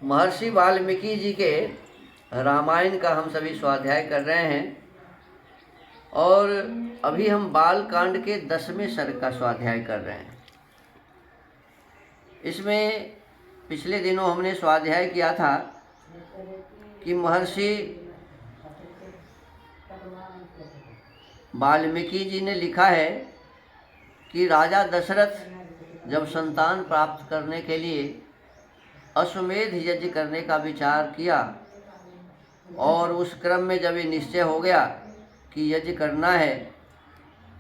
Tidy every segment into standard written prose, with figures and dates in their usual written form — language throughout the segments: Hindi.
महर्षि वाल्मीकि जी के रामायण का हम सभी स्वाध्याय कर रहे हैं और अभी हम बाल कांड के 10वें सर्ग का स्वाध्याय कर रहे हैं। इसमें पिछले दिनों हमने स्वाध्याय किया था कि महर्षि वाल्मीकि जी ने लिखा है कि राजा दशरथ जब संतान प्राप्त करने के लिए अश्वमेध यज्ञ करने का विचार किया और उस क्रम में जब ये निश्चय हो गया कि यज्ञ करना है,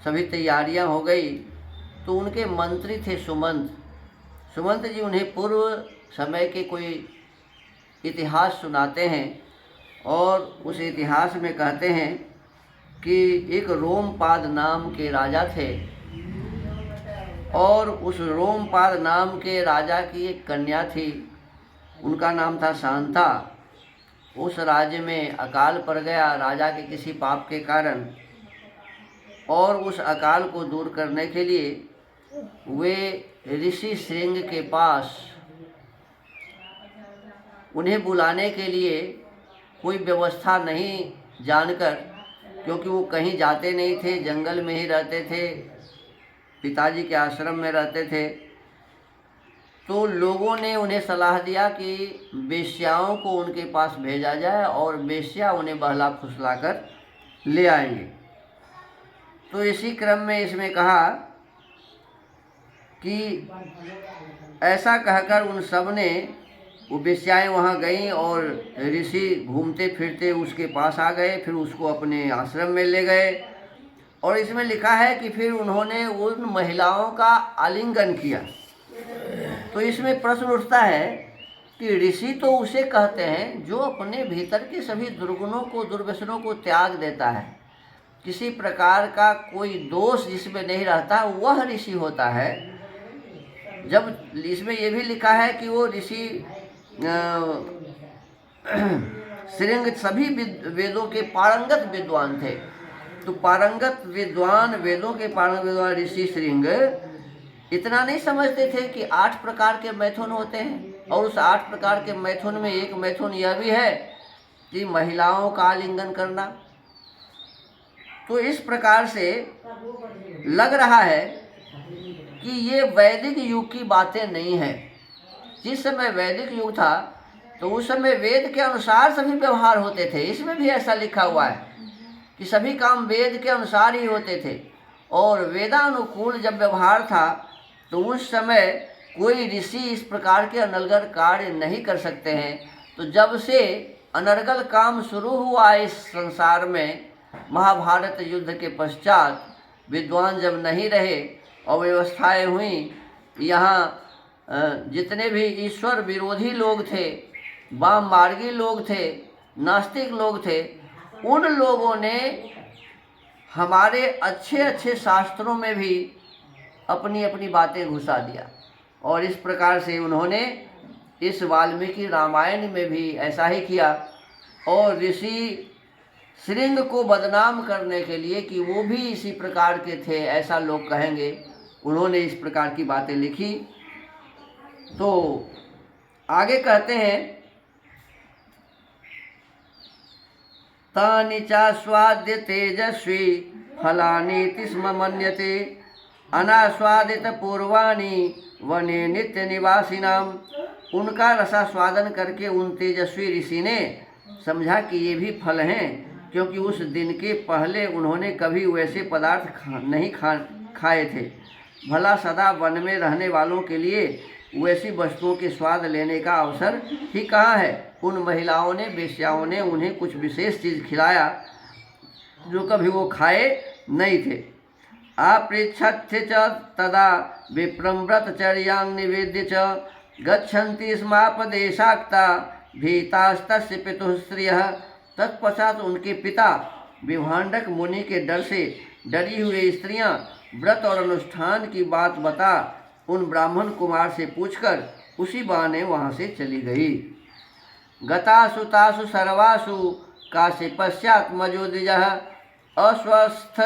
सभी तैयारियां हो गई, तो उनके मंत्री थे सुमंत जी उन्हें पूर्व समय के कोई इतिहास सुनाते हैं और उस इतिहास में कहते हैं कि एक रोमपाद नाम के राजा थे और उस रोमपाद नाम के राजा की एक कन्या थी, उनका नाम था शांता। उस राज्य में अकाल पड़ गया राजा के किसी पाप के कारण, और उस अकाल को दूर करने के लिए वे ऋषि श्रृंग के पास उन्हें बुलाने के लिए कोई व्यवस्था नहीं जानकर, क्योंकि वो कहीं जाते नहीं थे, जंगल में ही रहते थे, पिताजी के आश्रम में रहते थे, तो लोगों ने उन्हें सलाह दिया कि वेश्याओं को उनके पास भेजा जाए और वेश्या उन्हें बहला फुसलाकर ले आएंगे। तो इसी क्रम में इसमें कहा कि ऐसा कहकर उन सब ने, वो वेश्याएँ वहाँ गईं और ऋषि घूमते फिरते उसके पास आ गए, फिर उसको अपने आश्रम में ले गए। और इसमें लिखा है कि फिर उन्होंने उन महिलाओं का आलिंगन किया। तो इसमें प्रश्न उठता है कि ऋषि तो उसे कहते हैं जो अपने भीतर के सभी दुर्गुणों को, दुर्व्यसनों को त्याग देता है, किसी प्रकार का कोई दोष जिसमें नहीं रहता, वह ऋषि होता है। जब इसमें यह भी लिखा है कि वो ऋषि श्रृंग सभी वेदों के पारंगत विद्वान थे, तो पारंगत विद्वान, वेदों के पारंगत विद्वान ऋषि श्रृंग इतना नहीं समझते थे कि 8 प्रकार के मैथुन होते हैं, और उस 8 प्रकार के मैथुन में एक मैथुन यह भी है कि महिलाओं का आलिंगन करना। तो इस प्रकार से लग रहा है कि ये वैदिक युग की बातें नहीं है। जिस समय वैदिक युग था तो उस समय वेद के अनुसार सभी व्यवहार होते थे। इसमें भी ऐसा लिखा हुआ है कि सभी काम वेद के अनुसार ही होते थे, और वेदानुकूल जब व्यवहार था तो उस समय कोई ऋषि इस प्रकार के अनर्गल कार्य नहीं कर सकते हैं। तो जब से अनर्गल काम शुरू हुआ इस संसार में, महाभारत युद्ध के पश्चात विद्वान जब नहीं रहे और व्यवस्थाएं हुई, यहाँ जितने भी ईश्वर विरोधी लोग थे, वाम मार्गी लोग थे, नास्तिक लोग थे, उन लोगों ने हमारे अच्छे अच्छे शास्त्रों में भी अपनी अपनी बातें घुसा दिया, और इस प्रकार से उन्होंने इस वाल्मीकि रामायण में भी ऐसा ही किया। और ऋषि श्रृंग को बदनाम करने के लिए कि वो भी इसी प्रकार के थे, ऐसा लोग कहेंगे, उन्होंने इस प्रकार की बातें लिखी। तो आगे कहते हैं, तानि चास्वाद्य तेजस्वी फलानि स्म मन्यते अनास्वादित पूर्वाणि वने नित्य निवासिनाम। उनका रसास्वादन करके उन तेजस्वी ऋषि ने समझा कि ये भी फल हैं, क्योंकि उस दिन के पहले उन्होंने कभी वैसे पदार्थ नहीं खाए थे। भला सदा वन में रहने वालों के लिए वैसी वस्तुओं के स्वाद लेने का अवसर ही कहाँ है। उन महिलाओं ने, वेश्याओं ने उन्हें कुछ विशेष चीज़ खिलाया जो कभी वो खाए नहीं थे। आपृच्छत्य च तदा विप्रम्व्रतचर्यां निवेद्य च गच्छन्ति स्मापदेशाक्ता भीतास्तस्य पितुः स्त्रियः। तत्पश्चात उनके पिता विभांडक मुनि के डर से डरी हुई स्त्रियां व्रत और अनुष्ठान की बात बता उन ब्राह्मण कुमार से पूछकर उसी बहाने वहाँ से चली गई। गतासु तासु सर्वासु काश्यपस्यात्मजो द्विजः अस्वस्थ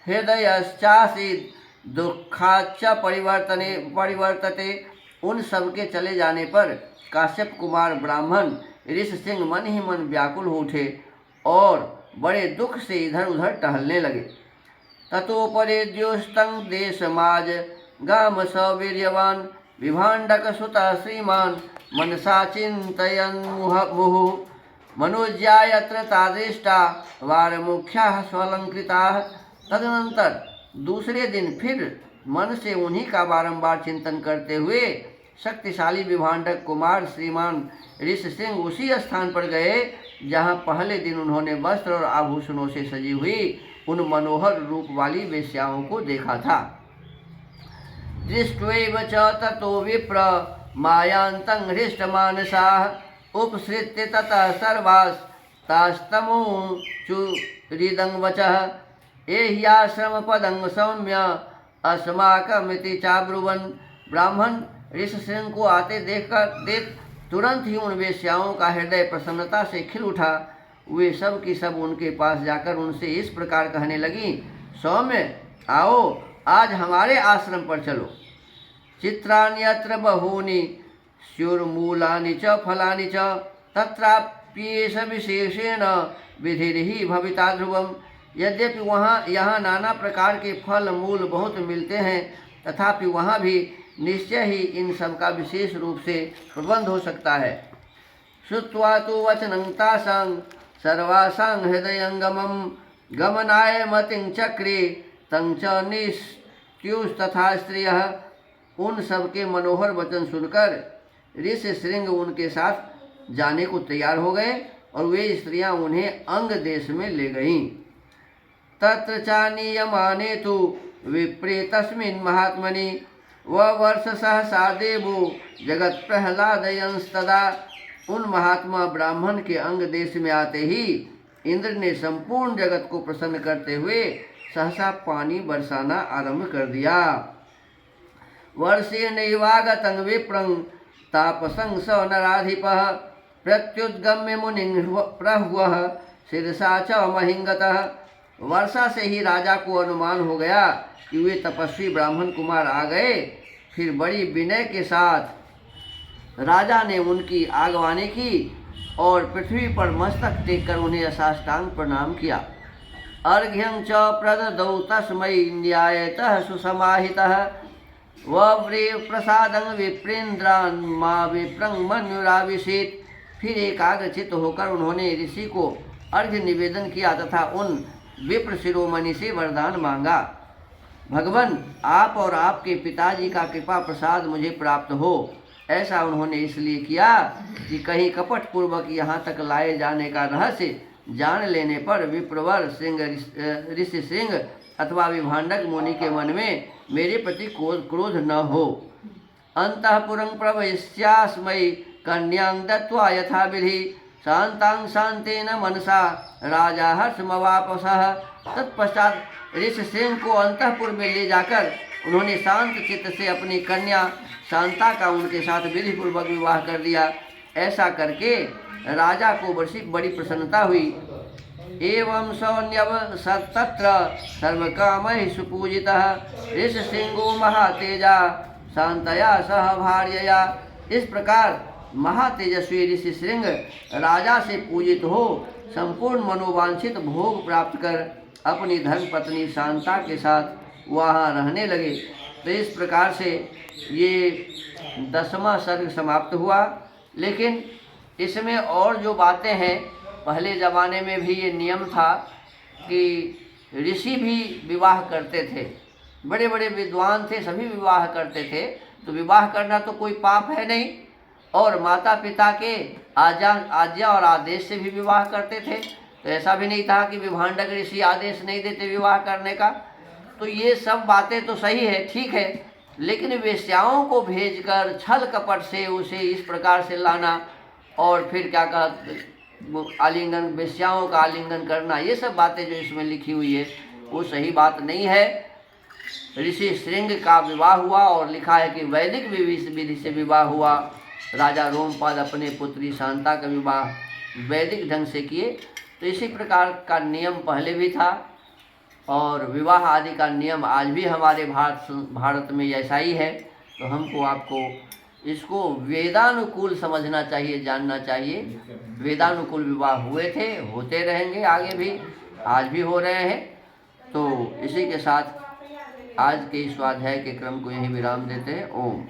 हृदयश्चासीत् दुःखाच्च परिवर्तते। उन सब के चले जाने पर काश्यप कुमार ब्राह्मण ऋषि सिंह मन ही मन व्याकुल हो उठे और बड़े दुख से इधर उधर टहलने लगे। ततोपरे द्योस्तंग देशमाज गाम सवीर्यवान विभाण्डक सुता श्रीमान मनसा चिंतयन् मुहुः मनोज्यायत्र तादृष्टा वार मुख्या स्वलंकृता। तदनंतर दूसरे दिन फिर मन से उन्हीं का बारंबार चिंतन करते हुए शक्तिशाली विभाण्डक कुमार श्रीमान ऋषि सिंह उसी स्थान पर गए जहाँ पहले दिन उन्होंने वस्त्र और आभूषणों से सजी हुई उन मनोहर रूप वाली वेश्याओं को देखा था। दृष्ट्वैव च ततो विप्र मायांतं हृष्टमानसाः उपसृत्य ततः सर्वास्तास्तमुचुरिदं वचः एह्याश्रमपदं सौम्य अस्माकमिति चाब्रुवन्। ब्राह्मण ऋषि सिंह को आते देख तुरंत ही उन वेश्याओं का हृदय प्रसन्नता से खिल उठा। वे सब की सब उनके पास जाकर उनसे इस प्रकार कहने लगी, सौम्य आओ, आज हमारे आश्रम पर चलो। चित्राण्यत्र बहूनि स्युर्मूलानि च फलानि च तत्राप्येष विशेषेण विधिर्हि भविता ध्रुवम्। यद्यपि यहाँ नाना प्रकार के फल मूल बहुत मिलते हैं, तथापि वहाँ भी निश्चय ही इन सब का विशेष रूप से प्रबंध हो सकता है। श्रुत्वा तु वचनं तासां सर्वासां हृदयंगमं गमनाय मतिं चक्रे तं च निस्त्युस्तथा स्त्रियः। उन सब के मनोहर वचन सुनकर ऋषि श्रृंग उनके साथ जाने को तैयार हो गए और वे स्त्रियां उन्हें अंग देश में ले गईं। तत्र चानीयमाने तु विप्रे तस्मिन् महात्मनि वर्ष सहसा देवो जगत प्रहलादयंस्तदा। उन महात्मा ब्राह्मण के अंग देश में आते ही इंद्र ने संपूर्ण जगत को प्रसन्न करते हुए सहसा पानी बरसाना आरंभ कर दिया। वर्षे नैवागतं विप्रं तापसं स नराधिपः प्रत्युद्गम्य मुनिं प्रह्वः शिरसा च महिंगतः। वर्षा से ही राजा को अनुमान हो गया कि वे तपस्वी ब्राह्मण कुमार आ गए। फिर बड़ी विनय के साथ राजा ने उनकी आगवानी की और पृथ्वी पर मस्तक टेक कर उन्हें साष्टांग प्रणाम किया। अर्घ्यं च प्रददौ तस्मै न्यायतः सुसमाहितः वव्रे प्रसादं विप्रेन्द्रान् मा विप्रं मन्युराविशेत्। फिर एकाग्रचित्त होकर उन्होंने ऋषि को अर्घ्य निवेदन किया तथा उन विप्र शिरोमणि से वरदान मांगा, भगवान आप और आपके पिताजी का कृपा प्रसाद मुझे प्राप्त हो। ऐसा उन्होंने इसलिए किया कि कहीं कपट पूर्वक यहाँ तक लाए जाने का रहस्य जान लेने पर विप्रवर ऋषि सिंह अथवा विभाण्डक मुनि के मन में मेरे प्रति क्रोध न हो। अंतःपुरं प्रवेश्यास्मै कन्यां दत्त्वा यथा विधि शान्तां शान्तेन मनसा राजा हर्षमवापसः। तत्पश्चात ऋषि सिंह को अंतःपुर में ले जाकर उन्होंने शांत चित्त से अपनी कन्या शांता का उनके साथ विधिपूर्वक विवाह कर दिया। ऐसा करके राजा को बड़ी प्रसन्नता हुई। एवं सौन्यवसत्तत्र सर्वकामैः सुपूजितः ऋषि सिंहो महातेजा शांतया सह भार्यया। इस प्रकार महातेजस्वी ऋषि सिंह राजा से पूजित हो संपूर्ण मनोवांछित भोग प्राप्त कर अपनी धर्मपत्नी शांता के साथ वहाँ रहने लगे। तो इस प्रकार से ये 10वां सर्ग समाप्त हुआ। लेकिन इसमें और जो बातें हैं, पहले ज़माने में भी ये नियम था कि ऋषि भी विवाह करते थे, बड़े बड़े विद्वान थे, सभी विवाह करते थे। तो विवाह करना तो कोई पाप है नहीं, और माता पिता के आज्ञा और आदेश से भी विवाह करते थे। तो ऐसा भी नहीं था कि विभाण्डक ऋषि आदेश नहीं देते विवाह करने का। तो ये सब बातें तो सही है, ठीक है, लेकिन वेश्याओं को भेजकर छल कपट से उसे इस प्रकार से लाना और फिर क्या आलिंगन, वेश्याओं का आलिंगन करना, ये सब बातें जो इसमें लिखी हुई है वो सही बात नहीं है। ऋषि श्रृंग का विवाह हुआ और लिखा है कि वैदिक विधि से विवाह हुआ। राजा रोमपाद अपने पुत्री शांता का विवाह वैदिक ढंग से किए। तो इसी प्रकार का नियम पहले भी था और विवाह आदि का नियम आज भी हमारे भारत में ऐसा ही है। तो हमको आपको इसको वेदानुकूल समझना चाहिए, जानना चाहिए। वेदानुकूल विवाह हुए थे, होते रहेंगे, आगे भी, आज भी हो रहे हैं। तो इसी के साथ आज के इस स्वाध्याय के क्रम को यहीं विराम देते हैं। ओम।